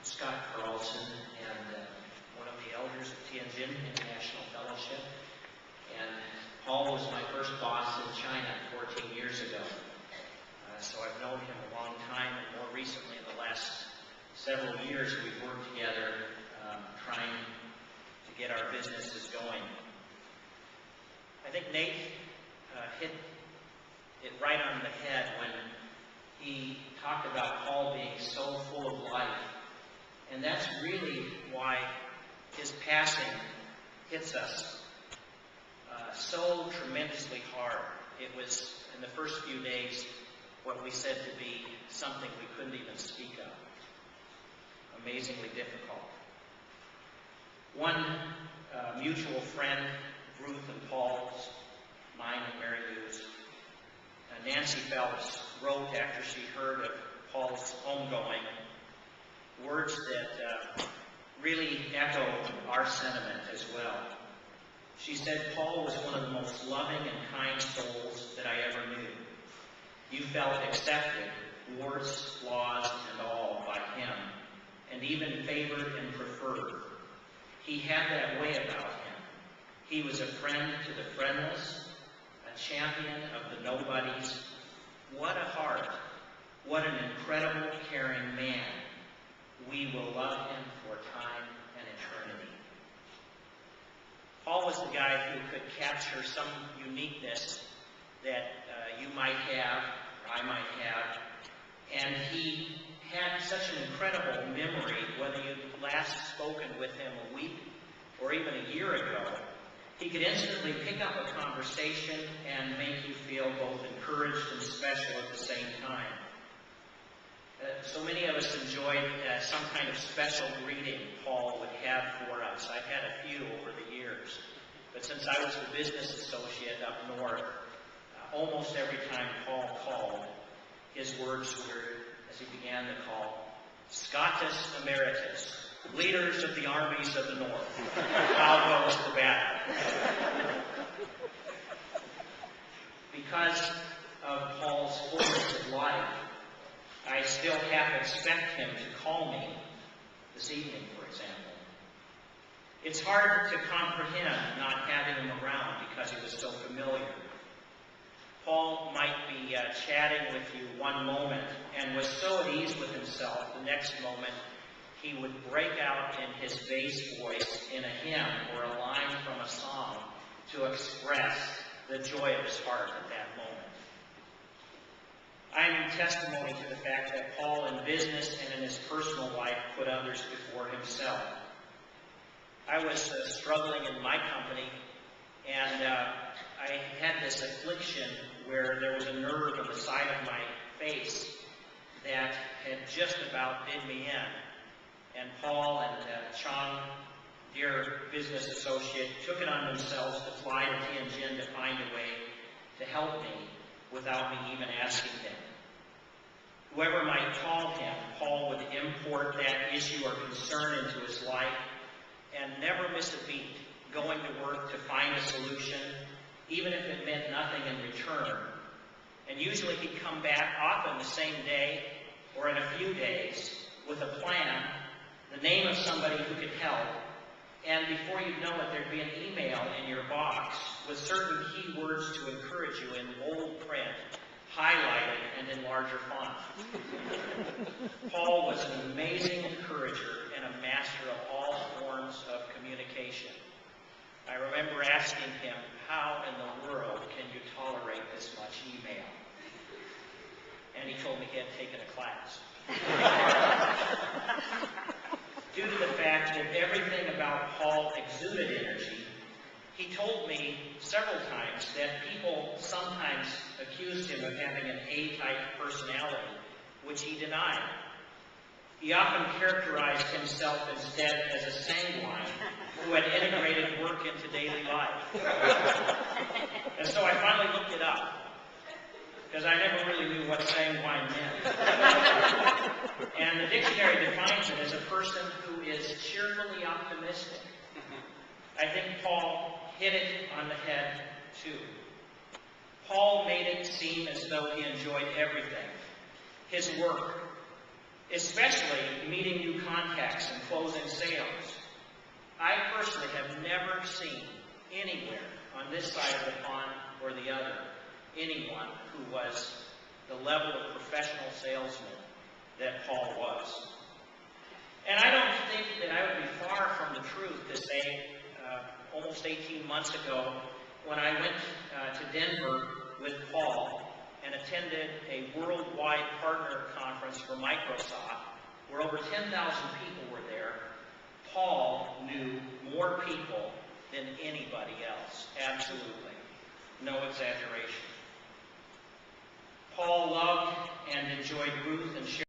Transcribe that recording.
Scott Carlson, and one of the elders of Tianjin International Fellowship. And Paul was my first boss in China 14 years ago. So I've known him a long time, and more recently, in the last several years, we've worked together trying to get our businesses going. I think Nate hit it right on the head when he talked about Paul being so full of life. And that's really why his passing hits us so tremendously hard. It was, in the first few days, what we said to be something we couldn't even speak of. Amazingly difficult. One mutual friend, Ruth and Paul's, mine and Mary Lou's, Nancy Phelps, wrote after she heard of Paul's homegoing words that really echo our sentiment as well. She said, "Paul was one of the most loving and kind souls that I ever knew. You felt accepted, warts, flaws, and all, by him, and even favored and preferred. He had that way about him. He was a friend to the friendless, a champion of the nobodies. What a heart! What an incredible, caring man. We will love him for time and eternity." Paul was the guy who could capture some uniqueness that you might have, or I might have, and he had such an incredible memory, whether you'd last spoken with him a week or even a year ago. He could instantly pick up a conversation and make you feel both encouraged and special at the same time. So many of us enjoyed some kind of special greeting Paul would have for us. I've had a few over the years. But since I was the business associate up north, almost every time Paul called, his words were, as he began the call, "Scotus Emeritus, leaders of the armies of the North, how goes the battle?" Because of Paul's fullness of life, I still half expect him to call me this evening, for example. It's hard to comprehend not having him around because he was so familiar. Paul might be chatting with you one moment and was so at ease with himself, the next moment he would break out in his bass voice in a hymn or a line from a song to express the joy of his heart at that moment. I am testimony to the fact that Paul, in business and in his personal life, put others before himself. I was struggling in my company, and I had this affliction where there was a nerve on the side of my face that had just about did me in. And Paul and Chong, dear business associate, took it on themselves to fly to Tianjin to find a way to help me without me even asking them. Whoever might call him, Paul would import that issue or concern into his life and never miss a beat, going to work to find a solution, even if it meant nothing in return. And usually he'd come back, often the same day or in a few days, with a plan, the name of somebody who could help, and before you'd know it, there'd be an email in your box with certain keywords to encourage you in bold print, highlighted and in larger font. Paul was an amazing encourager and a master of all forms of communication. I remember asking him, "How in the world can you tolerate this much email?" And he told me he had taken a class. Due to the fact that everything about Paul exuded energy, he told me several times that people sometimes accused him of having an A-type personality, which he denied. He often characterized himself instead as a sanguine who had integrated work into daily life. And so I finally looked it up, because I never really knew what sanguine meant. And the dictionary defines it as a person who is cheerfully optimistic. I think Paul hit it on the head, too. Paul made it seem as though he enjoyed everything. His work, especially meeting new contacts and closing sales. I personally have never seen anywhere on this side of the pond or the other anyone who was the level of professional salesman that Paul was. And I don't think that I would be far from the truth to say almost 18 months ago when I went to Denver with Paul and attended a worldwide partner conference for Microsoft where over 10,000 people were there, Paul knew more people than anybody else. Absolutely. No exaggeration. Paul loved and enjoyed Ruth and shared